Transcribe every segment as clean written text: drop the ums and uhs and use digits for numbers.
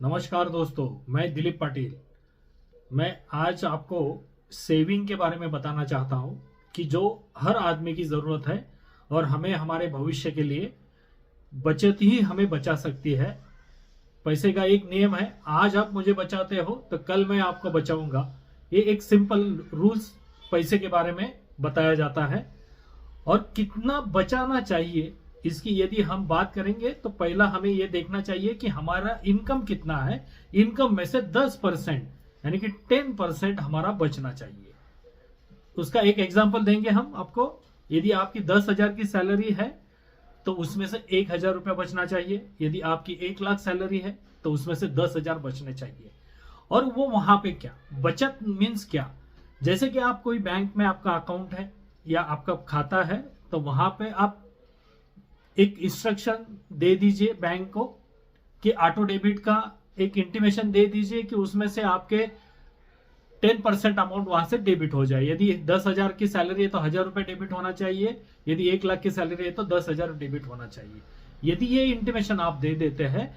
नमस्कार दोस्तों, मैं दिलीप पाटिल। मैं आज आपको सेविंग के बारे में बताना चाहता हूं कि जो हर आदमी की ज़रूरत है और हमें हमारे भविष्य के लिए बचत ही हमें बचा सकती है। पैसे का एक नियम है, आज आप मुझे बचाते हो तो कल मैं आपको बचाऊंगा। ये एक सिंपल रूल्स पैसे के बारे में बताया जाता है। और कितना बचाना चाहिए इसकी यदि हम बात करेंगे तो पहला हमें यह देखना चाहिए कि हमारा इनकम कितना है। इनकम में से 10% यानी कि 10% हमारा बचना चाहिए। उसका एक एग्जांपल देंगे हम आपको। यदि आपकी 10,000 की सैलरी है तो उसमें से 1,000 रुपया बचना चाहिए। यदि आपकी 1,00,000 सैलरी है तो उसमें से 10,000 बचने चाहिए। और वो वहां पे क्या बचत मीन्स क्या, जैसे कि आप कोई बैंक में आपका अकाउंट है या आपका खाता है तो वहां पे आप एक इंस्ट्रक्शन दे दीजिए बैंक को कि ऑटो डेबिट का एक इंटीमेशन दे दीजिए कि उसमें से आपके 10% अमाउंट वहां से डेबिट हो जाए। यदि 10,000 की सैलरी है तो 1,000 रुपए डेबिट होना चाहिए। यदि 1,00,000 की सैलरी है तो 10,000 डेबिट होना चाहिए। यदि ये इंटीमेशन आप दे देते हैं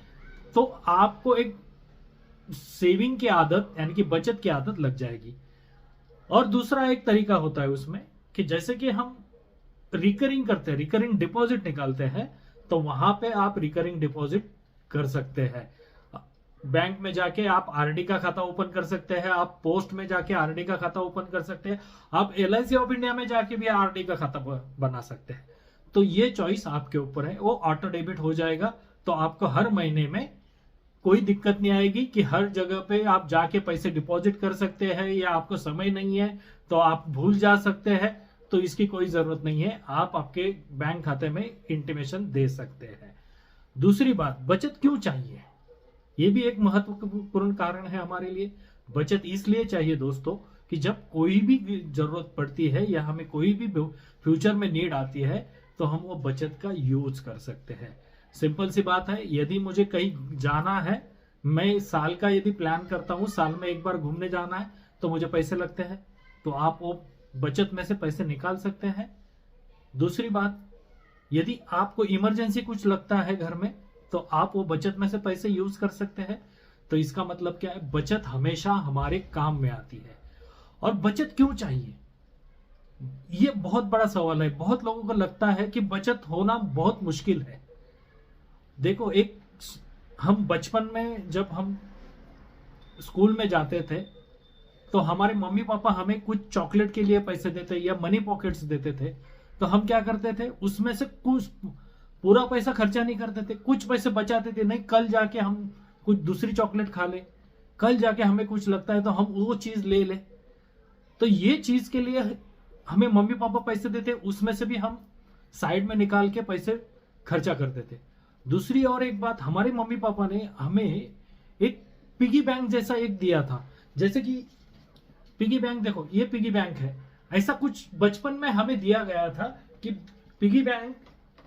तो आपको एक सेविंग की आदत यानी कि बचत की आदत लग जाएगी। और दूसरा एक तरीका होता है उसमें कि जैसे कि हम रिकरिंग करते हैं, रिकरिंग डिपॉजिट निकालते हैं, तो वहां पे आप रिकरिंग डिपॉजिट कर सकते हैं। बैंक में जाके आप आरडी का खाता ओपन कर सकते हैं, आप पोस्ट में जाके आरडी का खाता ओपन कर सकते हैं, आप एलआईसी ऑफ इंडिया में जाके भी आरडी का खाता बना सकते हैं। तो ये चॉइस आपके ऊपर है। वो ऑटो डेबिट हो जाएगा तो आपको हर महीने में कोई दिक्कत नहीं आएगी कि हर जगह पे आप जाके पैसे डिपॉजिट कर सकते हैं या आपको समय नहीं है तो आप भूल जा सकते हैं। तो इसकी कोई जरूरत नहीं है, आप आपके बैंक खाते में इंटीमेशन दे सकते हैं। दूसरी बात, बचत क्यों चाहिए, यह भी एक महत्वपूर्ण कारण है हमारे लिए। बचत इसलिए चाहिए दोस्तों कि जब कोई भी जरूरत पड़ती है या हमें कोई भी फ्यूचर में नीड आती है तो हम वो बचत का यूज कर सकते हैं। सिंपल सी बात है, यदि मुझे कहीं जाना है, मैं साल का यदि प्लान करता हूं, साल में एक बार घूमने जाना है तो मुझे पैसे लगते हैं, तो आप वो बचत में से पैसे निकाल सकते हैं। दूसरी बात, यदि आपको इमरजेंसी कुछ लगता है घर में तो आप वो बचत में से पैसे यूज कर सकते हैं। तो इसका मतलब क्या है, बचत हमेशा हमारे काम में आती है। और बचत क्यों चाहिए, ये बहुत बड़ा सवाल है। बहुत लोगों को लगता है कि बचत होना बहुत मुश्किल है। देखो, एक हम बचपन में जब हम स्कूल में जाते थे तो हमारे मम्मी पापा हमें कुछ चॉकलेट के लिए पैसे देते या मनी पॉकेट्स देते थे, तो हम क्या करते थे, उसमें से कुछ पूरा पैसा खर्चा नहीं करते थे, कुछ पैसे बचाते थे। नहीं, कल जाके हम कुछ दूसरी चॉकलेट खा ले, कल जाके हमें कुछ लगता है तो हम वो चीज ले ले। तो ये चीज के लिए हमें मम्मी पापा पैसे देते, उसमें से भी हम साइड में निकाल के पैसे खर्चा करते थे। दूसरी और एक बात, हमारे मम्मी पापा ने हमें एक पिगी बैंक जैसा एक दिया था। जैसे कि पिगी बैंक, देखो ये पिगी बैंक है, ऐसा कुछ बचपन में हमें दिया गया था कि पिगी बैंक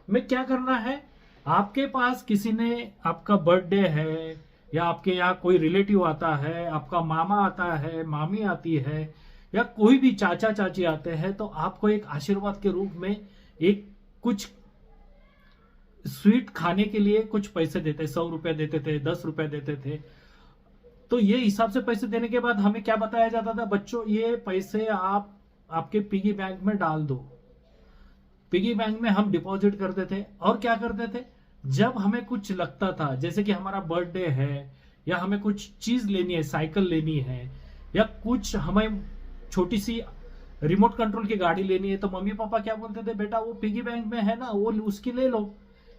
में क्या करना है, आपके पास किसी ने, आपका बर्थडे है या आपके यहाँ कोई रिलेटिव आता है, आपका मामा आता है, मामी आती है या कोई भी चाचा चाची आते हैं, तो आपको एक आशीर्वाद के रूप में एक कुछ स्वीट खाने के लिए कुछ पैसे देते, 100 रुपए देते थे, 10 रुपए देते थे। तो ये हिसाब से पैसे देने के बाद हमें क्या बताया जाता था, बच्चों ये पैसे आप आपके पिगी बैंक में डाल दो। पिगी बैंक में हम डिपॉजिट करते थे और क्या करते थे, जब हमें कुछ लगता था, जैसे कि हमारा बर्थडे है या हमें कुछ चीज लेनी है, साइकिल लेनी है या कुछ हमें छोटी सी रिमोट कंट्रोल की गाड़ी लेनी है, तो मम्मी पापा क्या बोलते थे, बेटा वो पिगी बैंक में है ना, वो उसकी ले लो।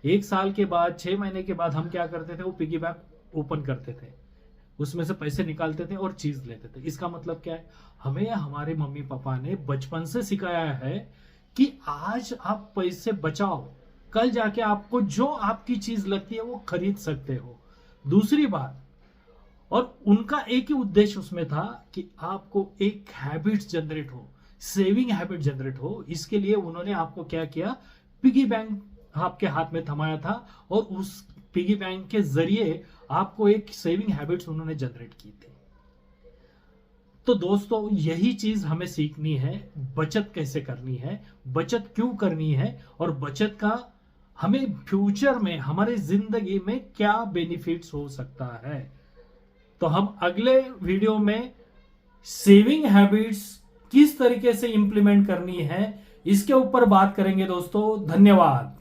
1 साल के बाद, 6 महीने के बाद हम क्या करते थे, वो पिगी बैंक ओपन करते थे, उसमें से पैसे निकालते थे और चीज लेते थे। इसका मतलब क्या है, हमें हमारे मम्मी पापा ने बचपन से सिखाया है कि आज आप पैसे बचाओ, कल जाके आपको जो आपकी चीज लगती है वो खरीद सकते हो। दूसरी बात, और उनका एक ही उद्देश्य उसमें था कि आपको एक हैबिट जनरेट हो, सेविंग हैबिट जनरेट हो। इसके लिए उन्होंने आपको क्या किया, पिगी बैंक आपके हाथ में थमाया था और उस पिगी बैंक के जरिए आपको एक सेविंग हैबिट्स उन्होंने जनरेट की थी। तो दोस्तों, यही चीज हमें सीखनी है, बचत कैसे करनी है, बचत क्यों करनी है और बचत का हमें फ्यूचर में हमारे जिंदगी में क्या बेनिफिट्स हो सकता है। तो हम अगले वीडियो में सेविंग हैबिट्स किस तरीके से इंप्लीमेंट करनी है इसके ऊपर बात करेंगे दोस्तों। धन्यवाद।